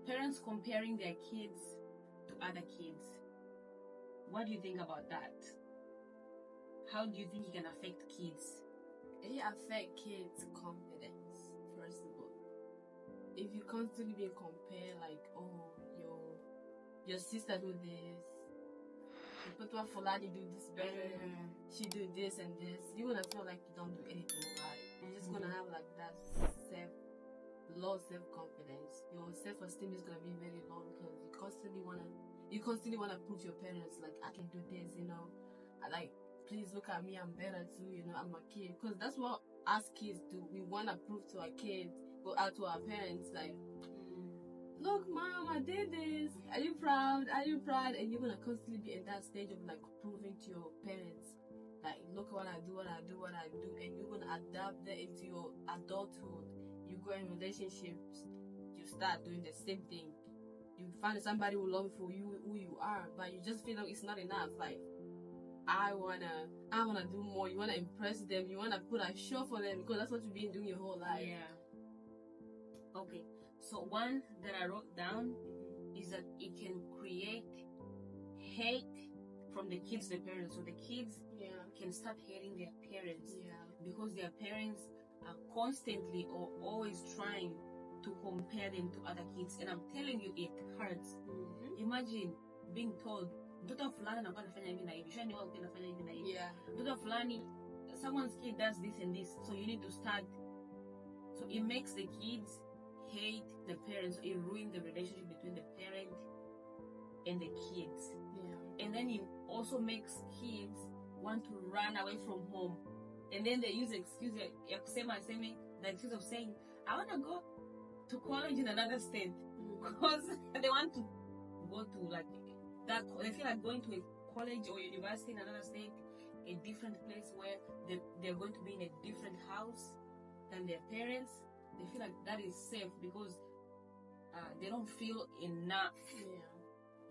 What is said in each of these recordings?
parents comparing their kids to other kids. What do you think about that? How do you think it can affect kids? It affects kids' confidence, first of all. If you constantly being compared, like, oh, your sister do this, but what Fulani do this better, she do this and this, you're gonna feel like you don't do anything right. You're just gonna have like that low self-confidence. Your self-esteem is gonna be very low because you constantly wanna prove to your parents like, I can do this, like, please look at me, I'm better too, I'm a kid. Because that's what us kids do. We wanna prove to our kids, go out to our parents like, look, mom, I did this. Are you proud? Are you proud? And you're gonna constantly be in that stage of like proving to your parents, like, look what I do, and you're gonna adapt that into your adulthood. You go in relationships, you start doing the same thing. You find somebody who love you for you who you are, but you just feel like it's not enough. Like, I wanna do more. You wanna impress them. You wanna put a show for them because that's what you've been doing your whole life. Yeah. Okay. So one that I wrote down is that it can create hate from the kids to the parents. So the kids can start hating their parents because their parents are constantly or always trying to compare them to other kids. And I'm telling you, it hurts. Imagine being told, mtoto fulani anakuwa anafanya hivi na hivi, shani wao anafanya hivi na hivi. Mtoto fulani, someone's kid does this and this, so you need to start. So it makes the kids hate the parents. It ruins the relationship between the parent and the kids. And then it also makes kids want to run away from home. And then they use the excuse, the excuse of saying, I want to go to college in another state because they want to go to like that. They feel like going to a college or university in another state, a different place where they're going to be in a different house than their parents. They feel like that is safe because they don't feel enough.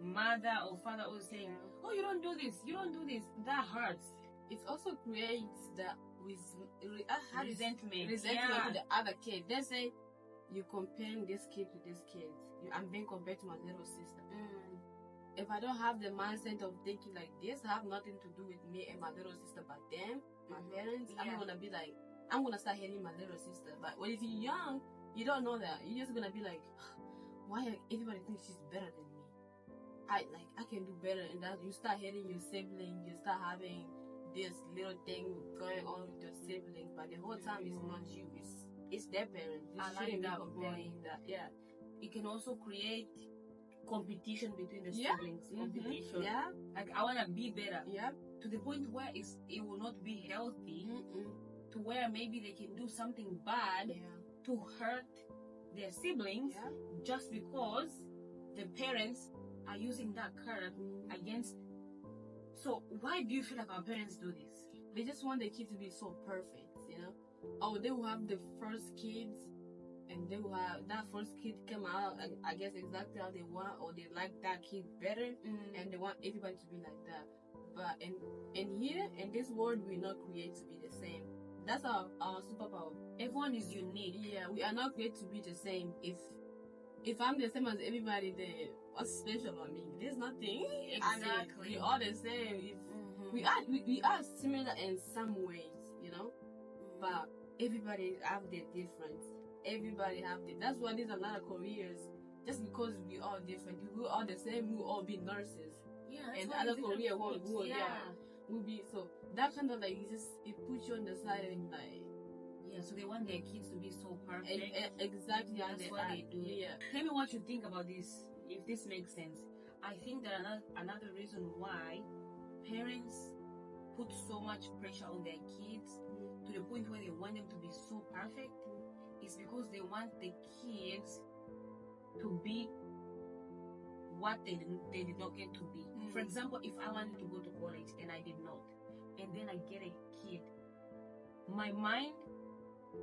Mother or father always saying, oh, you don't do this, that hurts. It also creates that resentment to the other kid. They say, you comparing this kid to this kid. I'm being compared to my little sister. If I don't have the mindset of thinking like this, have nothing to do with me and my little sister, but them, my parents, I'm gonna be like, I'm gonna start hating my little sister. But when if you're young, you don't know that. You're just gonna be like, why everybody thinks she's better than me? I can do better, and that you start hating your sibling. You start having this little thing going on with your siblings, but the whole time it's not you. It's their parents. You shouldn't be comparing that. It can also create competition between the siblings. Competition. Like, I wanna be better. To the point where it will not be healthy. To where maybe they can do something bad to hurt their siblings just because the parents are using that card against. So why do you feel like our parents do this? They just want their kids to be so perfect, Oh, they will have the first kids, and they will have that first kid come out, I guess exactly how they want, or they like that kid better, and they want everybody to be like that. But in here, in this world, we're not created to be the same. That's our superpower. Everyone is unique. We are not created to be the same. If I'm the same as everybody, then what's special about me? There's nothing. Exactly. We are the same. We are similar in some ways, but everybody have their difference. Everybody have that's why there's a lot of careers. Just because we are different, we all the same. We all be nurses. And other career will be so. That kind of like it puts you on the side and like. So they want their kids to be so perfect. Exactly. That's what they do. Tell me what you think about this, if this makes sense. I think that another reason why parents put so much pressure on their kids to the point where they want them to be so perfect is because they want the kids to be what they did not get to be. For example, if I wanted to go to college and I did not, and then I get a kid, my mind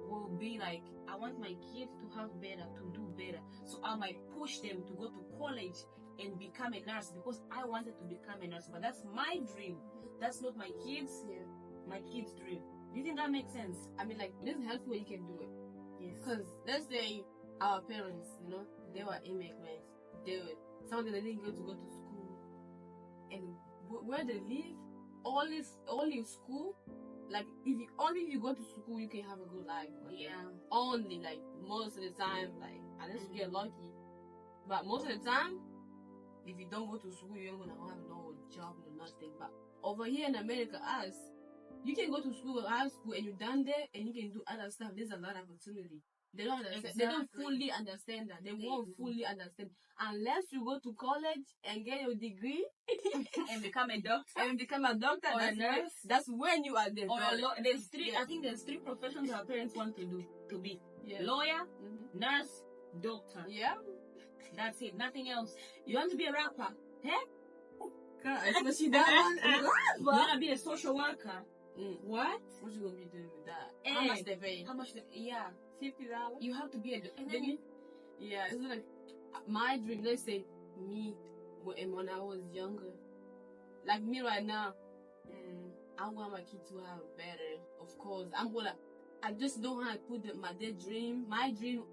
will be like, I want my kids to have better, to do better. So I might push them to go to college and become a nurse because I wanted to become a nurse. But that's my dream. That's not my kids' dream. Do you think that makes sense? I mean, like, there's a healthy way you can do it. Yes. Because let's say our parents, they were immigrants. Some of them didn't go to school, and where they live, only school. Like if you go to school, you can have a good life. Yeah. Only like most of the time, like unless you get lucky, but most of the time, if you don't go to school, you're gonna have no job, no nothing. But over here in America, you can go to school, high school, and you're done there, and you can do other stuff. There's a lot of opportunity. They don't understand. Exactly. They don't fully understand that. They won't fully understand unless you go to college and get your degree and become a doctor. Or a nurse. That's when you are there. There's three. I think there's three professions our parents want to be: lawyer, nurse, doctor. Yeah, that's it. Nothing else. You want to be a rapper? Especially that one. You want to be a social worker? What? What you gonna be doing with that? And how much they pay? Yeah, $50. You have to be a and then yeah. It's like my dream. Let's say me when I was younger, like me right now. I want my kids to have better. Of course, I just don't want to put my dream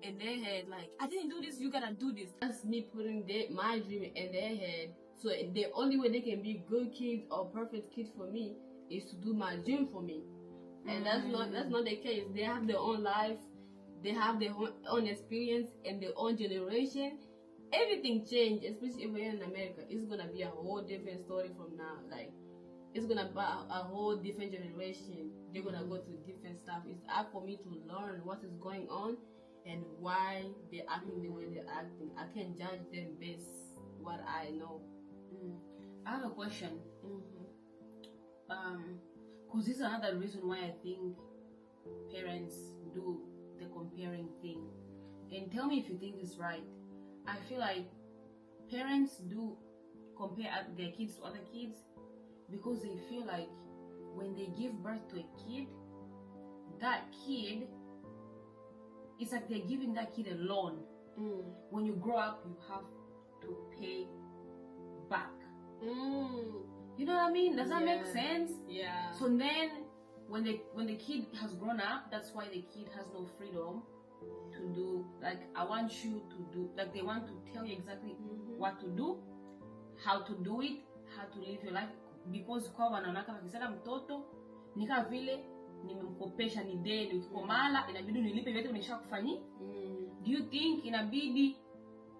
in their head. Like, I didn't do this, you gotta do this. That's me putting my dream in their head. So the only way they can be good kids or perfect kids for me is to do my dream for me. And that's not the case. They have their own life, they have their own experience and their own generation. Everything changed, especially over here in America. It's gonna be a whole different story from now. Like, it's gonna be a whole different generation. They're gonna go through different stuff. It's up for me to learn what is going on and why they're acting the way they're acting. I can't judge them based what I know. I have a question. Because this is another reason why I think parents do the comparing thing. And tell me if you think it's right. I feel like parents do compare their kids to other kids because they feel like when they give birth to a kid, that kid, it's like they're giving that kid a loan. When you grow up, you have to pay back. You know what I mean? Does that make sense? Yeah. So then, when the kid has grown up, that's why the kid has no freedom to do, like, I want you to do, like, they want to tell you exactly what to do, how to do it, how to live your life, because kwa wanaonaka wakisema mtoto nika vile nimemkopesha ni deni, ukikomala inabidi nilipe vyote nimeshakufanyia. Do you think inabidi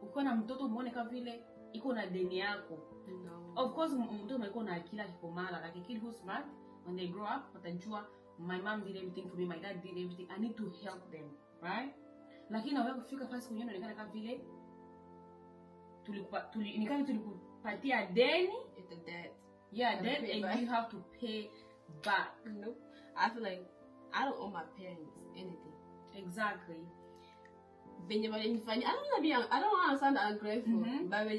ukiwa na mtoto muone kama vile iko na deni yako? No. Of course mtoto yuko na akili akikomala, like a kid who's smart, when they grow up watajua my mom did everything for me, my dad did everything, I need to help them, right? Lakini wewe kufika fasi kwenye unaonekana kama vile tulikupatia deni, it's a debt. Yeah, debt, and you have to pay back. Nope. I feel like I don't owe my parents anything. Exactly. I don't want to sound ungrateful, but when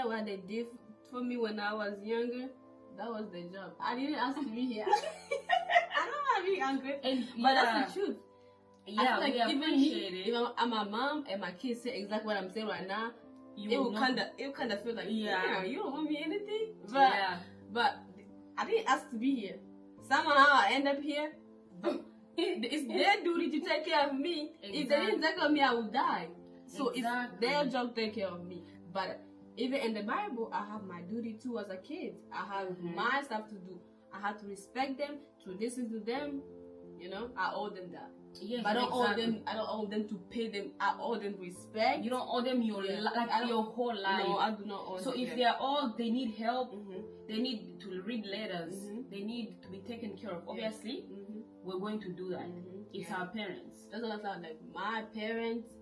what they did for me when I was younger, that was their job. I didn't ask to be here. I don't want to be ungrateful, but that's the truth. Yeah, I feel like even if I'm a mom and my kids say exactly what I'm saying right now, it will kind of feel like, yeah, you don't owe me anything. But I didn't ask to be here. Somehow I end up here. It's their duty to take care of me. Exactly. If they didn't take care of me, I would die. So it's their job to take care of me. But even in the Bible, I have my duty too as a kid. I have my stuff to do. I have to respect them, to listen to them. You know, I owe them that. Yes, but I don't owe them to pay them. I owe them respect. You don't owe them your your whole life. No, I do not owe them. So if they need help, they need to read letters, they need to be taken care of. Obviously, we're going to do that. It's our parents. That's what I thought. Like my parents,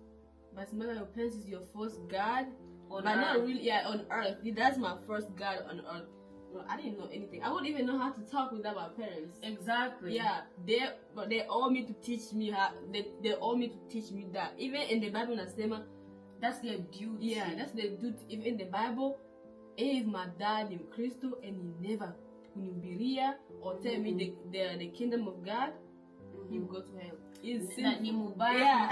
but remember, your parents is your first God on but earth. Not really. Yeah, on earth. That's my first God on earth. No, I didn't know anything. I wouldn't even know how to talk without my parents. Exactly. Yeah, they owe me to teach me how. They owe me to teach me that. Even in the Bible, that's their duty. Yeah, that's their duty. Even in the Bible, if my dad in Christo and he never kunihubiria or tell me the kingdom of God, he will go to hell. It's simple. Because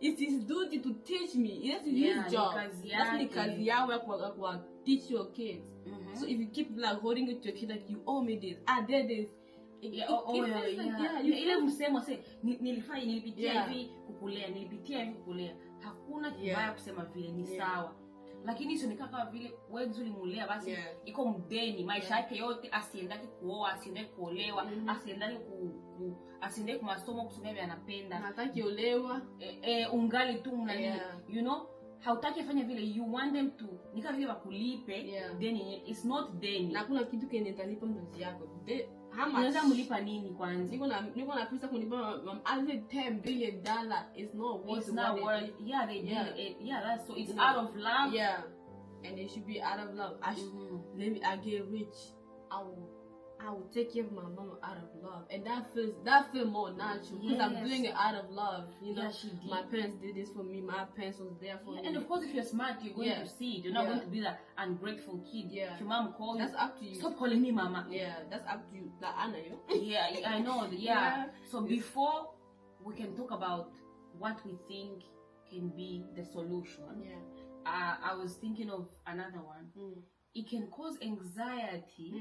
it's his duty to teach me. That's his job. That's the kazi yawe teach your kids. So if you keep like holding it to your kid like you owe me this, I did this, ile msemo se nilifanya nilipitia hivi kukulea, hakuna kibaya kusema vile ni sawa, lakini sio kama vile wewe ulimulea basi iko mdeni maisha yake yote, asiendake kuoa, asiendake kuolewa, asiendake kwa masomo kusomea vile anapenda, hataki olewa, ungali tu mnani you know, hautaki afanye vile, you want them to nika vile bakulipe deni, it's not deni, na kuna kitu kinetalipa mzazi yako. Unaweza mlipa nini kwanza? Niko na pesa kulipa $10 billion. It's not worth it. Yeah, they did. That's so it's out of love. Yeah, and it should be out of love. I get rich, I will take care of my mama out of love, and that feels more natural because I'm doing it out of love. You know, my parents did this for me. My parents was there for me. And of course, if you're smart, you're going to see it. You're not going to be that ungrateful kid. If your mom calls, that's up to you. Stop calling me mama. Yeah, that's up to you. Like Anna, I know. Yeah. So before we can talk about what we think can be the solution, I was thinking of another one. It can cause anxiety.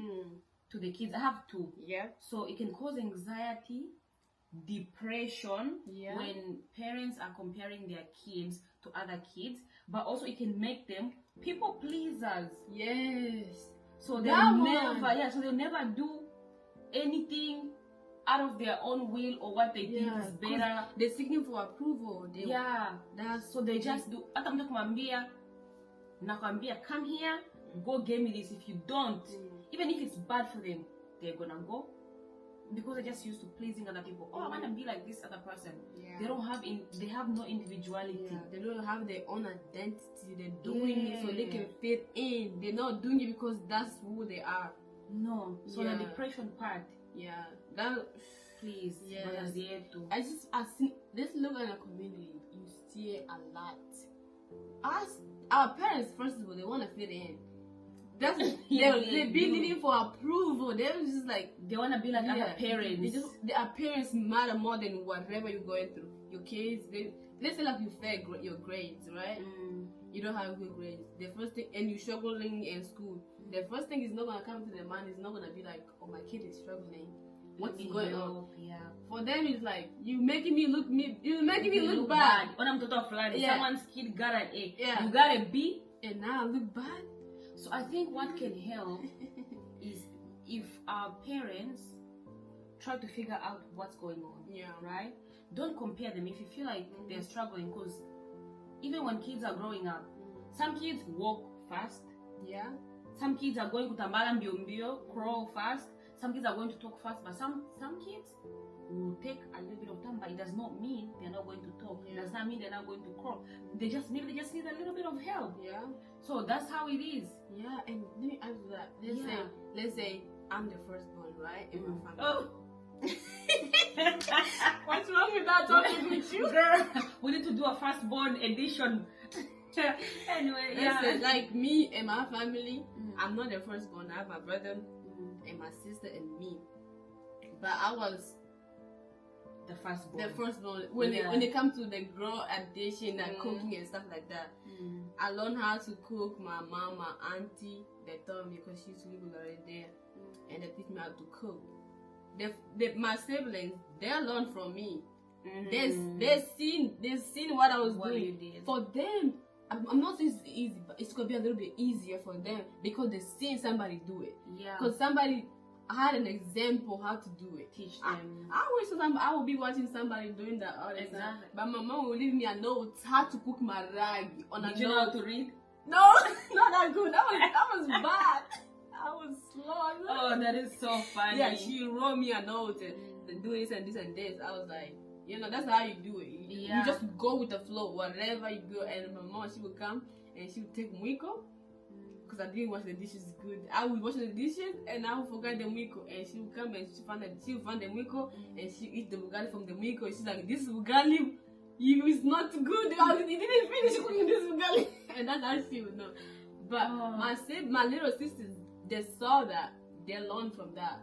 To the kids. I have two. So it can cause anxiety, depression when parents are comparing their kids to other kids, but also it can make them people pleasers. So they'll never do anything out of their own will or what they think is better. They're seeking for approval. So they just do. Nakwambia, come here, go get me this. If you don't, even if it's bad for them, they're gonna go because they're just used to pleasing other people. I want to be like this other person. They have no individuality. They don't have their own identity. They're doing it so they can fit in. They're not doing it because that's who they are. No. So the depression part. That please. I see this look in the community. You see it a lot. Our parents, first of all, they want to fit in. They've been needing for approval. They're just like they want to be like other parents. Their parents matter more than whatever you're going through. Your kids, let's say like you fail your grades, right? You don't have good grades. The first thing, and you're struggling in school. The first thing is not gonna come to their mind. Is not gonna be like, oh, my kid is struggling. What's going on? For them, it's like you making me look bad. When I'm talking about someone's kid got an A, you got a B, and now I look bad. So I think what can help is if our parents try to figure out what's going on. Right? Don't compare them if you feel like they're struggling, because even when kids are growing up, some kids walk fast. Some kids are going to tambala mbio mbio, crawl fast. Some kids are going to talk fast, but some kids will take a little bit of time, but it does not mean they're not going to talk. It does not mean they're not going to crawl. They just need a little bit of help. So that's how it is. And let me answer that. Let's say I'm the firstborn, right? In my family. What's wrong with that talking with you? Girl, we need to do a firstborn edition. Anyway, Listen, like me and my family, I'm not the firstborn. I have my brother and my sister and me. But I was the firstborn. When it comes to the girl addition and cooking and stuff like that, I learned how to cook. My mom, my auntie, they taught me because she used to live already there, and they teach me how to cook. My siblings, they learned from me. They've seen what I was doing. You did. For them, I'm not saying it's easy, but it's gonna be a little bit easier for them because they've seen somebody do it. Because somebody had an example how to do it. Teach them. I wish sometimes I would be watching somebody doing that all the time. But my mom will leave me a note how to cook my ragi on a note. Did you know how to read? No, not that good. That was bad. I was slow. Oh, that is so funny. She wrote me a note and do this and this and this. I was like, that's how you do it. You just go with the flow, wherever you go. And my mom, she would come and she would take mwiko. Because I didn't wash the dishes good. I would wash the dishes and I would forget the mwiko. And she would come and she would find the mwiko and she eat the ugali from the mwiko. She's like, this ugali is not good. You didn't finish cooking this ugali. And that's how she would know. But my little sisters, they saw that. They learned from that.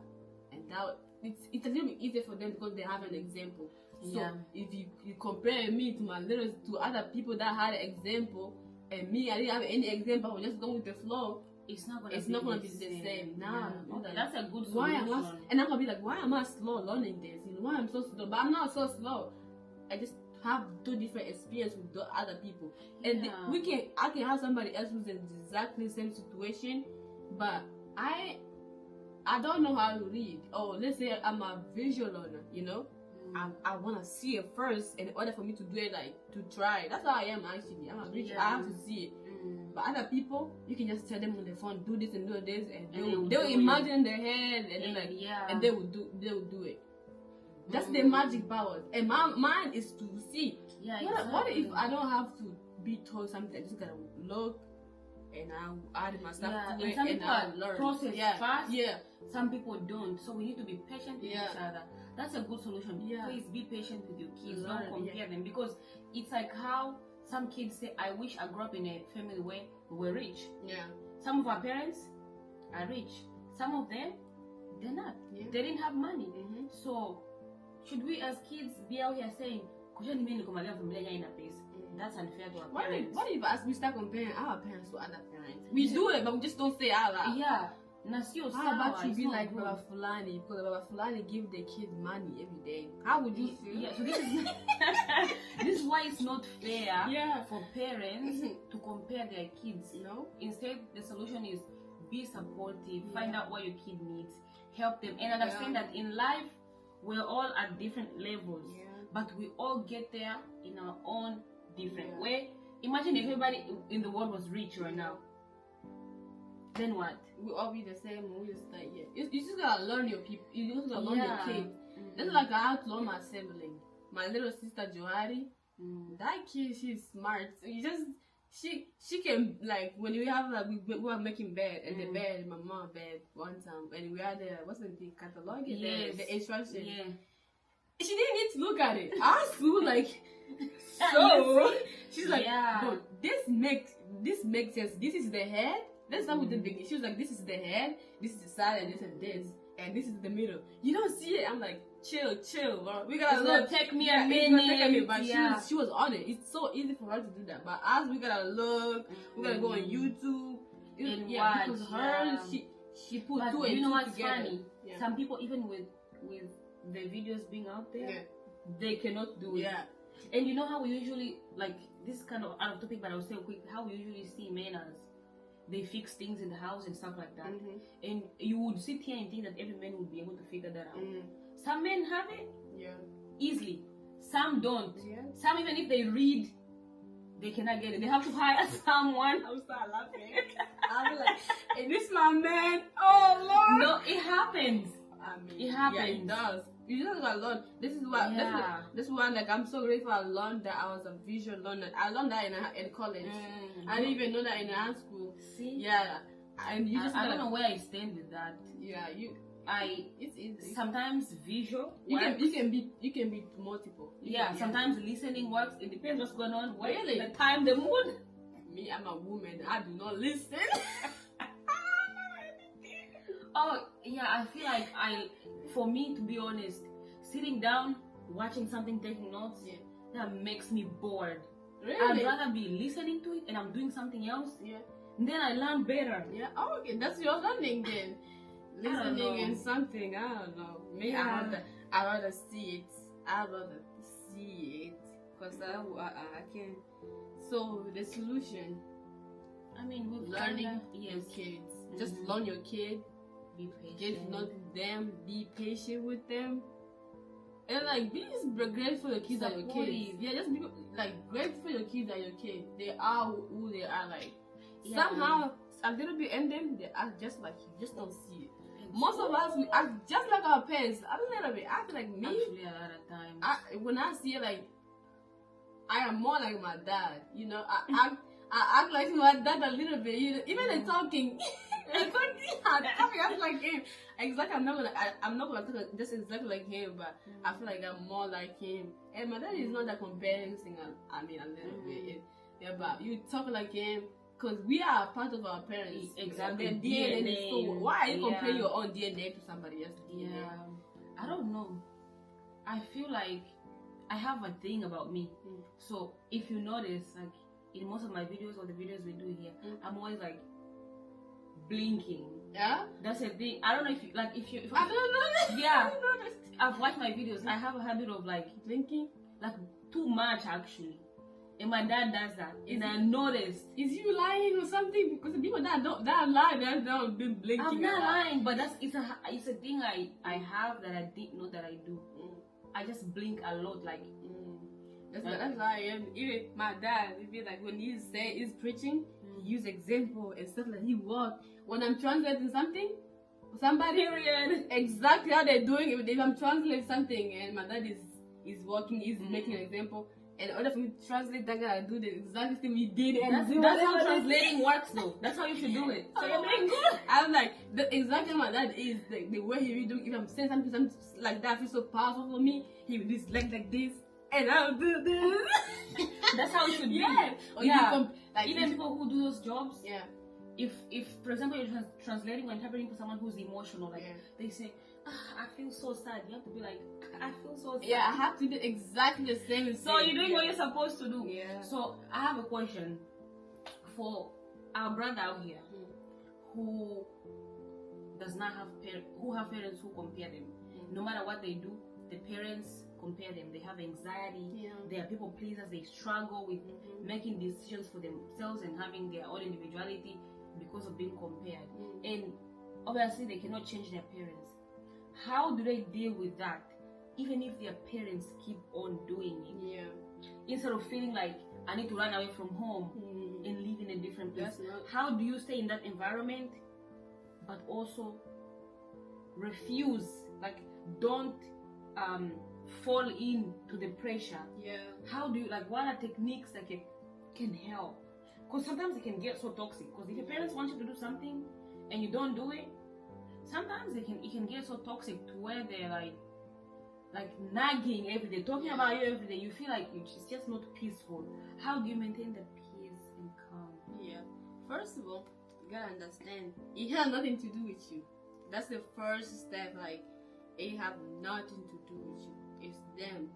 And that it's a little bit easier for them because they have an example. So if you compare me to other people that had an example, and me, I didn't have any example, I was just going with the flow, it's not gonna be the same. Nah, okay, that's a good solution. Why am I? And I'm gonna be like, why am I slow learning this? You know, why I'm so slow? But I'm not so slow. I just have two different experience with the other people, and I can have somebody else who's in exactly the same situation, but I don't know how to read. Or let's say I'm a visual learner, you know. I want to see it first in order for me to do it, like to try. That's how I am actually. I'm a visual. I have to see it. But other people, you can just tell them on the phone, do this and do this, and they'll imagine in their head, and then and they will do it. That's the magic power. And mine is to see. Yeah, what if I don't have to be told something? I just gotta look, and I'll add my stuff to it, and I'll learn. Process fast. Yeah. Some people don't, so we need to be patient with each other. That's a good solution. Please be patient with your kids. Don't compare them, because it's like how some kids say, I wish I grew up in a family where we were rich. Yeah. Some of our parents are rich. Some of them, they're not. Yeah. They didn't have money. So, should we as kids be out here saying, that's unfair to our parents? What if as we start comparing our parents to other parents? We do it, but we just don't say out loud. Yeah. How about you be like Baba Fulani, because Baba Fulani give the kids money every day? How would you feel? Yeah, so this is this is why it's not fair for parents to compare their kids. You know, instead the solution is be supportive, find out what your kid needs, help them, and understand that in life we're all at different levels, but we all get there in our own different way. Imagine if everybody in the world was rich right now. Then what? We all be the same. We just like you just gotta learn your people. You just gotta learn your kids. That's like I have to learn my sibling. My little sister Johari. That kid, she's smart. You just she can, like, when we have like we were making bed and the bed, my mom bed one time, and we had the catalog, the instructions. Yeah. She didn't need to look at it. I was like, so she's like, but this makes sense. This is the head. Let's start with the beginning. She was like, this is the head, this is the side, and this is this, and this is the middle. You don't see it. I'm like, chill, bro. We gotta look. Take me a minute. But she was on it. It's so easy for her to do that. But us, we gotta look. We gotta go on YouTube. Watch, because her, she put two and two together. You know what's funny? Yeah. Some people, even with the videos being out there, they cannot do it. Yeah. And you know how we usually, like, this is kind of out of topic, but I'll say quick, how we usually see men as they fix things in the house and stuff like that. And you would sit here and think that every man would be able to figure that out. Some men have it easily. Some don't. Some, even if they read, they cannot get it. They have to hire someone. I'll start laughing. I'll be like, hey, this my man. Oh, Lord. No, it happens. I mean, it happens. Yeah, it does. You just gotta learn. This is why like I'm so grateful I learned that I was a visual learner. I learned that in college. I didn't even know that in high school. See? Yeah. And you I don't know where I stand with that. Yeah, it's easy. Sometimes visual you can be multiple. Sometimes listening works. It depends what's going on. Really? The time, the mood. Me, I'm a woman. I do not listen. Oh, yeah, I feel like for me, to be honest, sitting down, watching something, taking notes, that makes me bored. Really? I'd rather be listening to it and I'm doing something else. Yeah. And then I learn better. Yeah. Oh, okay. That's your learning then. Listening and something. I don't know. Maybe I'd rather see it. I'd rather see it. Because I can't. So, the solution. I mean, with learning your kids. Just learn your kid. Be patient. Get to know them. Be patient with them. And like, be grateful for your kids and your kids. Yeah, just be like grateful for your kids and your kids. They are who they are. Like somehow a little bit in them, they act just like you. Just don't see it. Most of us we act just like our parents. A little bit. I feel like me. Actually, a lot of times. When I see it, like I am more like my dad. You know, I act like my dad a little bit. You know, even the talking. I'm like him. Exactly, I'm not gonna talk just exactly like him, but I feel like I'm more like him. And my dad is not that comparing thing. I mean, a little bit. Yeah, but you talk like him because we are part of our parents. Exactly. Their DNA. So why are you comparing your own DNA to somebody else's DNA? I don't know. I feel like I have a thing about me. So if you notice, like in most of my videos or the videos we do here, I'm always like blinking. Yeah, that's a thing. I don't know if you like if I don't know. yeah, I've watched my videos. I have a habit of like Blinking, like too much actually, and my dad does that, and I noticed. Is you lying or something? Because the people that lie, they don't be blinking. I'm not lying, but it's a thing I have that I didn't know that I do. I just blink a lot, like. That's why I am. Even my dad, he be like when he's preaching, he use example and stuff like he walk. When I'm translating something, somebody exactly how they're doing it. If I'm translating something and my dad is walking, he's making an example. And in order for me to translate, that guy do the exact thing we did. And that's how translating works, though. That's how you should do it. So you're doing good. I'm like, exactly my dad is the way he will do. If I'm saying something like that, feels so powerful for me. He will do his leg like this, and I'll do this. That's how it should be. Yeah. Or like even people who do those jobs. Yeah. If for example you're translating or interpreting for someone who's emotional, like they say, I feel so sad. You have to be like, I feel so sad. Yeah, I have to do exactly the same. So you're doing what you're supposed to do. Yeah. So I have a question for our brother out here who does not have who have parents who compare them. No matter what they do, the parents compare them. They have anxiety. Yeah. They are people pleasers. They struggle with making decisions for themselves and having their own individuality because of being compared. And obviously they cannot change their parents. How do they deal with that, even if their parents keep on doing it? Yeah. Instead of feeling like I need to run away from home and live in a different place. How do you stay in that environment, but also refuse, like don't fall into the pressure? Yeah. How do you, like, what are techniques that can help? Because sometimes it can get so toxic. Because if your parents want you to do something and you don't do it, sometimes it can get so toxic to where they're like nagging every day, talking about you every day. You feel like it's just not peaceful. How do you maintain the peace and calm? Yeah. First of all, you gotta understand it has nothing to do with you. That's the first step. Like, it have nothing to do with you. It's them.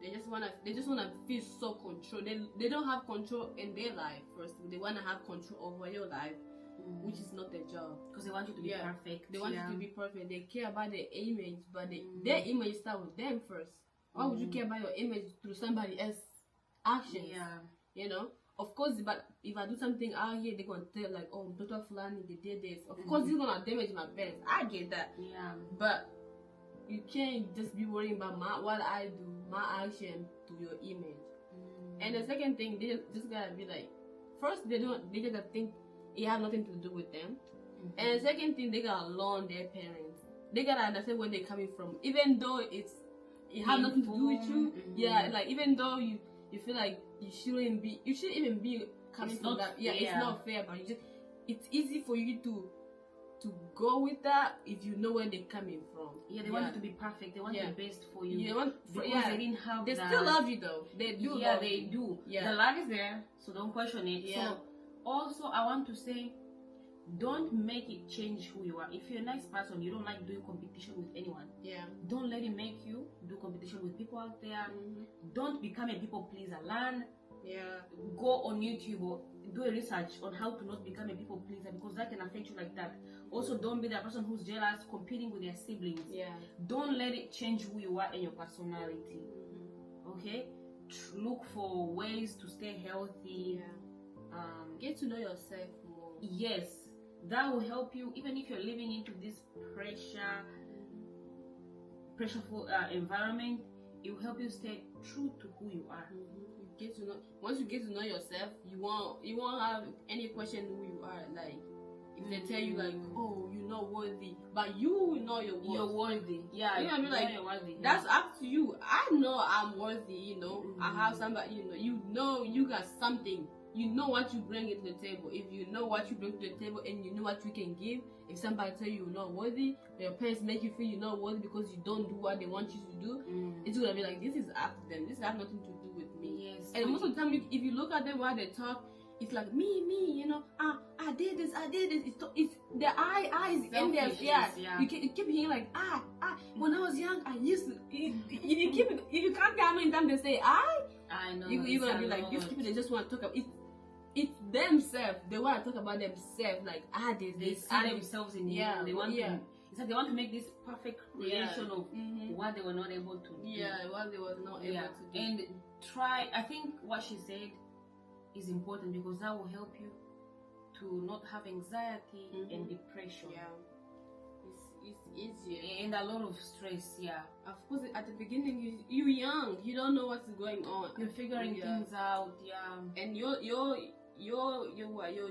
They just wanna feel so control. They don't have control in their life. First of all, they wanna have control over your life, which is not their job. Because they want you to be perfect. They want you to be perfect. They care about their image, but their image start with them first. Why would you care about your image through somebody else's actions? Yeah. You know? Of course, but if I do something out here, they're gonna tell like, oh, Dr. Fulani, they did this. Of course, it's gonna damage my parents. I get that. Yeah. But you can't just be worrying about what I do, my action to your image. And the second thing, they just gotta be like, first they just gotta think it has nothing to do with them. And the second thing, they gotta learn their parents. They gotta understand where they're coming from, even though it has nothing to do with you. Yeah, like even though you feel like you shouldn't even be coming from that. Yeah, it's not fair, but it's easy for you to go with that if you know where they're coming from. Yeah, they want you to be perfect. They want the best for you. They didn't have they that. Still love you though. They do. Yeah, they do. Yeah. The love is there, so don't question it. Yeah. So also I want to say, don't make it change who you are. If you're a nice person, you don't like doing competition with anyone. Yeah. Don't let it make you do competition with people out there. Don't become a people pleaser. Learn. Yeah. Go on YouTube or do a research on how to not become a people pleaser, because that can affect you like that. Also, don't be that person who's jealous, competing with their siblings. Yeah. Don't let it change who you are and your personality. Okay. Look for ways to stay healthy. Yeah. Get to know yourself more. Yes. That will help you, even if you're living into this pressureful environment. It will help you stay true to who you are. You get to know. Once you get to know yourself, you won't have any question who you are. Like if they tell you like, oh, you're not worthy, but you will know you're worthy. Yeah, you know what I mean? Like, you're worthy. That's up to you. I know I'm worthy. You know, I have somebody. You know, you got something. You know what you bring to the table. If you know what you bring to the table and you know what you can give, if somebody tell you you're not worthy, your parents make you feel you're not worthy because you don't do what they want you to do, it's gonna be like, this is up to them. This has nothing to do with me. Yes. And most of the time, if you look at them while they talk, it's like me, you know. I did this. It's the eyes in their yeah. You keep hearing like when I was young, I used to. If you can't tell how many times they say I know you're gonna be like, these people they just want to talk about it. it's themselves. They want to talk about themselves, like they see themselves in you. They want to. It's like they want to make this perfect creation of what they were not able to do. Yeah, what they were not able to do. And try. I think what she said is important because that will help you to not have anxiety and depression. Yeah, it's easier and a lot of stress. Yeah, of course. At the beginning, you're young. You don't know what's going on. You're figuring things out. Yeah, and your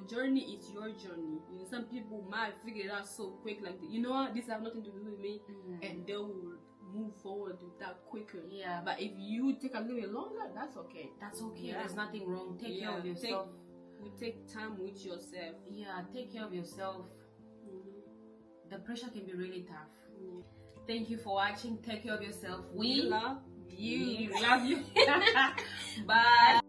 journey is your journey. You know, some people might figure it out so quick, like, you know what, this has nothing to do with me, and they will move forward with that quicker. Yeah, but if you take a little bit longer, that's okay. That's okay. There's nothing wrong. Take care of yourself. Take time with yourself. Yeah, take care of yourself. The pressure can be really tough. Thank you for watching. Take care of yourself. We love you. We love you. Bye.